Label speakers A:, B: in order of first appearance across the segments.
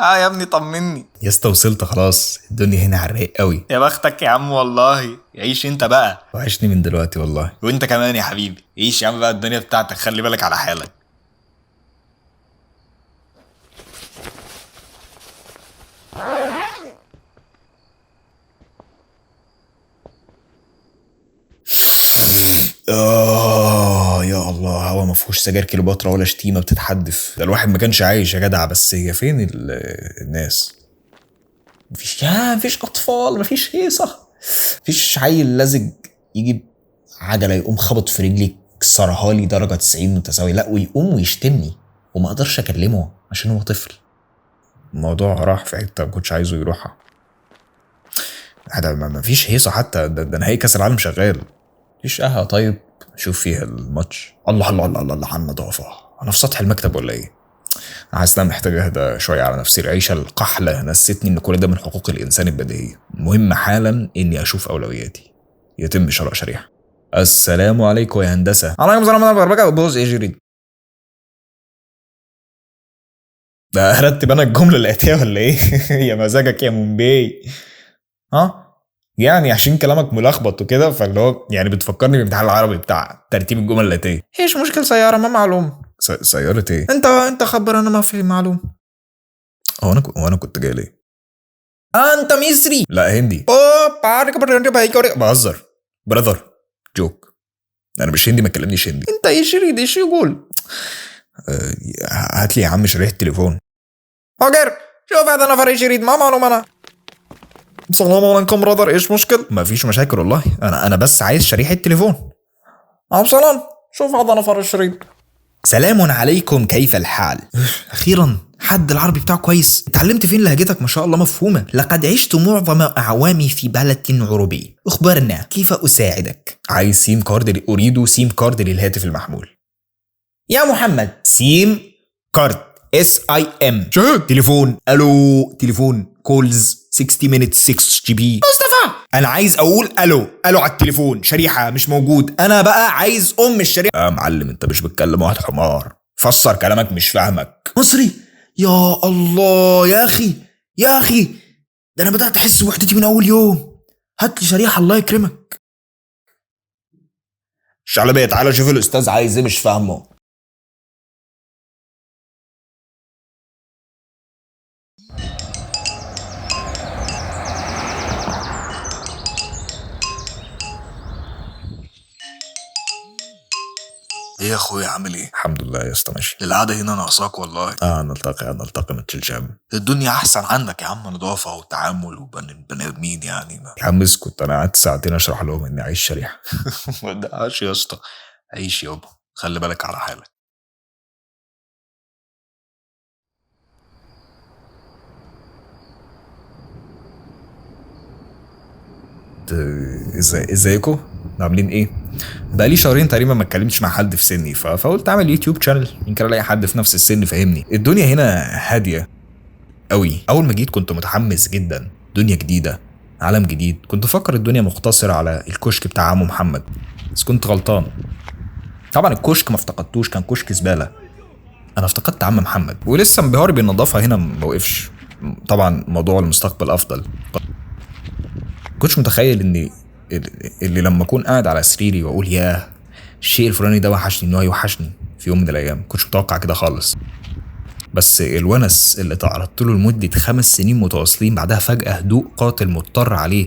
A: يا ابني طمني.
B: يا اسطى وصلت خلاص، الدنيا هنا على الرايق قوي.
A: يا بختك يا عم والله، عيش انت بقى.
B: وحشني من دلوقتي والله.
A: وانت كمان يا حبيبي، عيش يا عم بقى الدنيا بتاعتك، خلي بالك على حالك.
B: يا الله، هوا ما فيهوش سجاير كليوباترا ولا شتيمه بتتحدف. ده الواحد ما كانش عايش يا جدع. بس هي فين الناس؟ مفيش اطفال، مفيش هيصه، مفيش عيل لزج يجيب عجله يقوم خبط في رجلي كسرها لي درجه 90 متساوي، لا ويقوم ويشتمني وما اقدرش اكلمه عشان هو طفل. الموضوع راح في حته ما كنتش عايزه يروحها. ده مفيش هيصه حتى. ده نهائي كاس العالم شغال، مفيش قهوه طيب اشوف فيها الماتش. الله الله الله الله, الله على النظافه. انا في سطح المكتب ولا ايه؟ حاسس اني محتاج اهدى شويه على نفسي. العيشه القحله نستني ان كل ده من حقوق الانسان البديهيه. مهم حالا اني اشوف اولوياتي. يتم شراء شريحه. السلام عليكم يا هندسه. عليكم السلام ورحمه الله وبركاته. بوز ايه جريد؟ ده رتب انا الجمله الاتيه ولا ايه؟ يا مزاجك يا مومباي. ها يعني عشان كلامك ملخبط وكده، فاللي هو يعني بتفكرني بالامتحان العربي بتاع ترتيب الجمل الاتيه. ايش مشكل سياره ما معلوم؟ سياره ايه؟ انت خبر، انا ما في معلوم. هو انا كنت جاي ليه؟ انت مصري؟ لا هندي. بهزر براذر، جوك. انا مش هندي، ما تكلمنيش هندي. انت ايش يريد ايش يقول؟ هات لي يا عم شريحه التليفون. هاجر شوف هذا نفر ايش يريد، ما معلوم انا. السلام عليكم برادر، ايش مشكل؟ ما فيش مشاكل والله، انا بس عايز شريحه تليفون. عم سلام، شوف هذا نفر ايش يريد. سلام عليكم، كيف الحال؟ اخيرا حد العربي بتاعه كويس. اتعلمت فين لهجتك ما شاء الله مفهومه. لقد عشت معظم اعوامي في بلد عربي. اخبرنا كيف اساعدك؟ عايز سيم كارد، اريد سيم كارد للهاتف المحمول. يا محمد، سيم كارد SIM. شهد تليفون. الو تليفون كولز 60 minutes 6 GB. مصطفى انا عايز اقول الو على التليفون، شريحه مش موجود. انا بقى عايز الشريحه. معلم انت مش بتكلم واحد حمار، فسر كلامك مش فاهمك. مصري يا الله. يا اخي ده انا بدات احس بوحدتي من اول يوم. هات لي شريحه الله يكرمك. شعلبيه تعالى شوف الاستاذ عايز ايه، مش فاهمه.
A: ايه يا اخويا عامل ايه؟
B: الحمد لله يا اسطى ماشي.
A: القعده هنا ناقصاك والله.
B: نلتقي ما تشيلش هم.
A: الدنيا احسن عندك يا عم، نظافه وتعامل وبني ادمين يعني.
B: يا عم اسكت، انا قعدت ساعتين اشرح لهم اني عايش شريحه.
A: ما تدققش يا اسطى، عيش يابا، خلي بالك على حالك.
B: ازيكم عاملين ايه؟ بقالي شهرين تقريبا ما اتكلمتش مع حد في سني، فقلت اعمل يوتيوب شانل يمكن الاقي حد في نفس السن فهمني. الدنيا هنا هاديه قوي. اول ما جيت كنت متحمس جدا، دنيا جديده، عالم جديد. كنت مفكر الدنيا مقتصره على الكشك بتاع عمو محمد، بس كنت غلطان. طبعا الكشك ما افتقدتوش، كان كشك زباله. انا افتقدت عم محمد، ولسه انبهاري بالنظافه هنا ما وقفش. طبعا موضوع المستقبل افضل. كنتش متخيل اني اللي لما اكون قاعد على سريري واقول ياه الشيء الفلاني ده وحشني، انه هيوحشني في يوم من الايام. كنتش متوقع كده خالص. بس الونس اللي تعرضت له لمده 5 سنين متواصلين، بعدها فجاه هدوء قاتل مضطر عليه.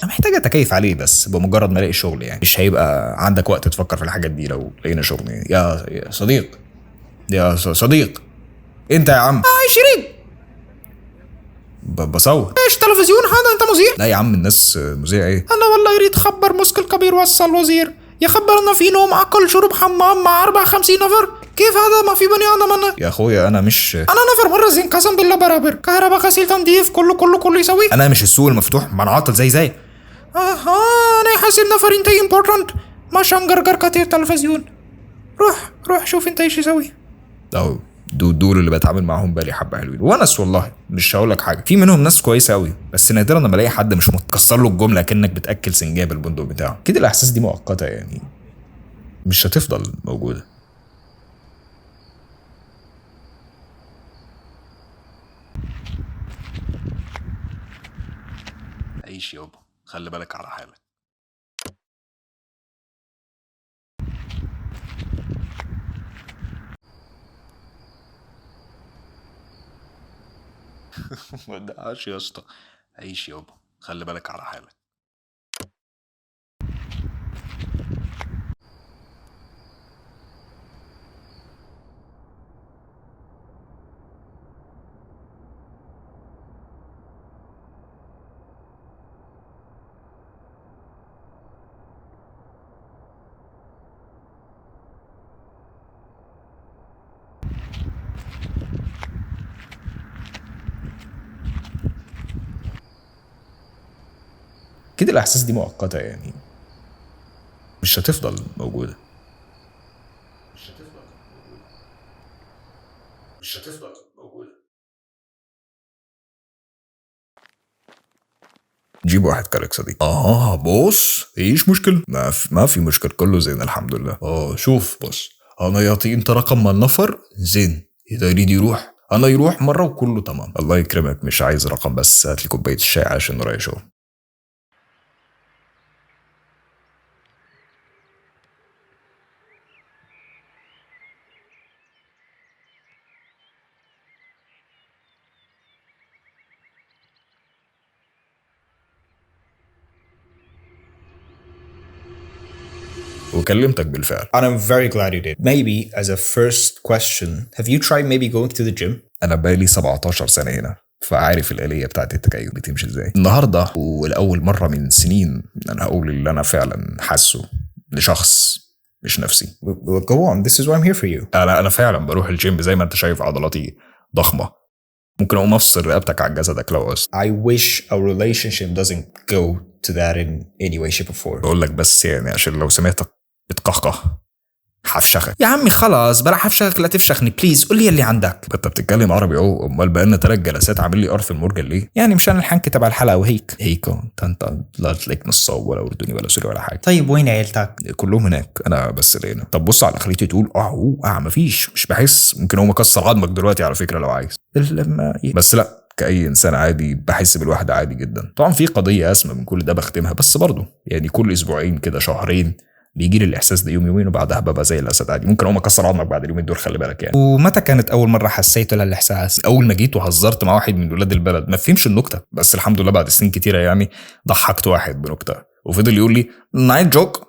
B: انا محتاج اتكيف عليه، بس بمجرد ما الاقي شغل. يعني مش هيبقى عندك وقت تفكر في الحاجات دي لو لقينا شغل. يا صديق، يا صديق انت يا عم. شريك بصور. ايش تلفزيون هذا؟ انت مذيع؟ لا يا عم، الناس مذيع ايه؟ انا والله يريد خبر مسك الكبير وصل الوزير يخبرنا في نوم اكل شرب حمام مع 54 نفر. كيف هذا ما في بني ادم؟ انا يا اخويا انا مش انا نفر مرة زين قسم بالله برابر. كهرباء غسيل تنظيف كله يسوي. انا مش السوق المفتوح، ما انا عاطل زي انا حاسب نفر انت امبورتنت ما شنقرقر كتير تلفزيون. روح شوف انت ايش يسوي. أو دول اللي بتعامل معاهم بالي حبه حلوين وناس. والله مش هقول لك حاجه، في منهم ناس كويسه قوي، بس نادرا لما الاقي حد مش متكسر له الجمله كانك بتاكل سنجاب البندق بتاعه كده. الاحساس دي مؤقته يعني، مش هتفضل موجوده.
A: عيش يابا، خلي بالك على حالك. ما تدققش يا اسطى، عيش يابا، خلي بالك على حالك.
B: كده الاحساس دي مؤقته يعني، مش هتفضل موجوده. مش هتفضل موجوده. جيب واحد كارك صديق. بص ايش مشكلة؟ ما في مشكلة، كله زين الحمد لله. شوف بص، انا يعطي انت رقم مال نفر زين، اذا يريد يروح انا يروح مرة وكله تمام. الله يكرمك، مش عايز رقم بس هات لي كوباية الشاي عشان ورايا شغل. وكلمتك بالفعل.
C: And I'm very glad you did. Maybe as a first question, have you tried maybe going to the gym?
B: انا بقالي 17 سنة هنا، فعارف الآلية بتاعت التكيف بتمشي ازاي. النهارده ولأول مرة من سنين انا هقول اللي انا فعلا حاسه لشخص مش نفسي.
C: Well, go on. This is why I'm here for you.
B: انا فعلا بروح الجيم زي ما انت شايف، عضلاتي ضخمة، ممكن اقوم افصل رقبتك عن جسدك لو عوزت.
C: I wish our relationship doesn't go to that in any way, shape or form.
B: بقول لك بس يعني عشان لو سمعتك بتقهقه حفشخك. يا عمي خلاص بلا حفشخك، لا تفشخني بليز، قول لي اللي عندك. انت بتتكلم عربي اهو، امال بقالنا 3 جلسات عامل لي قرف المرجل ليه؟ يعني مشان الحنكه تبع الحلقه وهيك انت لا تلاقيك نصاب ولا اردني ولا سوري ولا حاجه.
C: طيب وين عيلتك؟
B: كلهم هناك، انا بس اللي هنا. طب بص على خليتي تقول مفيش، مش بحس. ممكن اقوم اكسر عظمك دلوقتي على فكره لو عايز. بس لا، كأي إنسان عادي بحس بالوحدة عادي جدا. طبعا في قضية أسمى من كل ده بختمها، بس برضه يعني كل أسبوعين كده شهرين بيجي لي الإحساس ده يوم يومين وبعدها ببقى زي الأسد عادي. ممكن أقوم أكسر عظمك بعد اليومين دول، خلي بالك يعني.
C: ومتى كانت أول مرة حسيت للإحساس؟
B: أول ما جيت وهزرت مع واحد من ولاد البلد ما فهمش النكتة، بس الحمد لله بعد سنين كتيرة يعني ضحكت واحد بنكتة وفضل يقول لي نايت جوك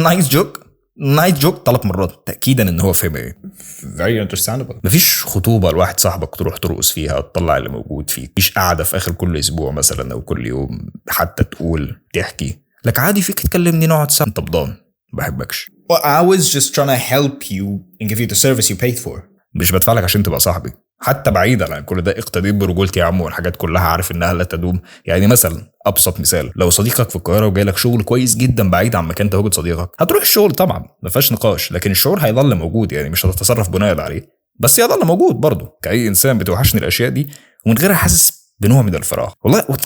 B: نايس جوك نايت جوك 3 مرات تأكيدا إن هو فهم إيه.
C: Very understandable.
B: مفيش خطوبة لواحد صاحبك تروح ترقص فيها تطلع اللي موجود فيك. مفيش قاعدة في آخر كل أسبوع مثلا أو كل يوم حتى تقول تحكي لك عادي فيك تكلمني نقعد سوا. أنت بضان بحبكش.
C: Well, I was just trying to help you and give you the service you paid for.
B: مش بدفعلك عشان تبقى صاحبي، حتى بعيدا عن كل ده اقتديت برجولتي يا عم، والحاجات كلها عارف انها لا تدوم. يعني مثلا ابسط مثال، لو صديقك في القاهره وجاي لك شغل كويس جدا بعيد عن مكان تواجد صديقك، هتروح الشغل طبعا ما فيهاش نقاش، لكن الشعور هيظل موجود، يعني مش هتتصرف بناء عليه، بس يظل موجود برضه. كأي انسان بتوحشني الاشياء دي ومن غيرها حاسس بنوع من الفراغ.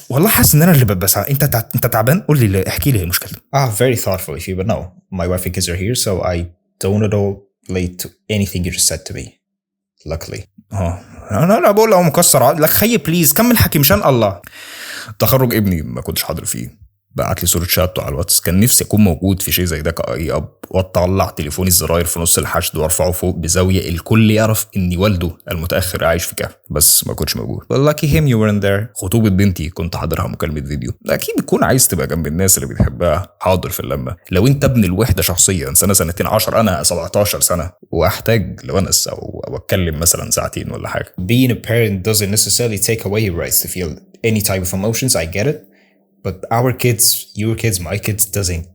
B: والله حاسس ان انا اللي ببقى انت تعبان. قول لي احكي لي ايه مشكلتك.
C: Very thoughtful of you, but no, my wife and kids are here, so I don't relate to anything you just said to me. Luckily.
B: انا بقول له مكسر لك خي بليز كمل حكي مشان الله. تخرج ابني ما كنتش حاضر فيه، بعت لي صوره شهادته على الواتس. كان نفسي اكون موجود في شيء زي ده كأي اب، واطلع تليفوني الزراير في نص الحشد وارفعه فوق بزاويه الكل يعرف اني والده المتاخر عايش في كهف، بس ما كنتش موجود.
C: Well, lucky him you weren't there.
B: خطوبه بنتي كنت حاضرها مكالمه فيديو. اكيد تكون عايز تبقى جنب الناس اللي بتحبها، حاضر في اللمه. لو انت ابن الوحده شخصيا سنه سنتين 10، انا 17 سنه واحتاج لونس او اتكلم مثلا ساعتين ولا حاجه.
C: Being a parent doesn't necessarily take away your rights to feel any type of emotions. I get it. But our kids, your kids, my kids doesn't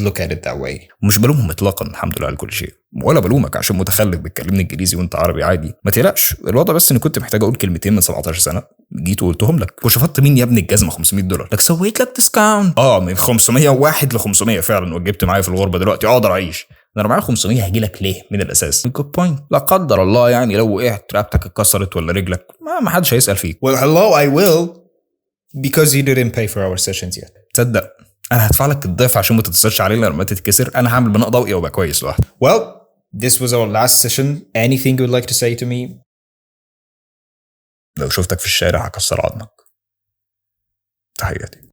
C: look at it that way.
B: مش بلومهم اطلاقا، الحمد لله على كل شيء، ولا بلومك عشان متخلف بتكلمني انجليزي وانت عربي عادي. ما تقلقش، الوضع بس اني كنت محتاج اقول كلمتين من 17 سنه، جيت وقلتهم لك وشفطت مين يا ابني الجزمه $500 لك سويت لك ديسكاونت. من 501 ل 500 فعلا، وجبت معايا في الغربه دلوقتي اقدر اعيش. انا معايا 500 هجي لك ليه من الاساس؟ جود بوينت. لا قدر الله يعني لو وقعت رقبتك اتكسرت ولا رجلك ما حدش هيسال فيك.
C: Well, hello, I will. Because you didn't pay for our sessions yet.
B: تصدق انا هدفع لك الضعف عشان ما تتصلش علينا لما تتكسر. انا هعمل بناء ضوئي وابقى كويس لوحدي.
C: Well, this was our last session. Anything you would like to say to me?
B: لو شفتك في الشارع هكسر عظمك. تحياتي.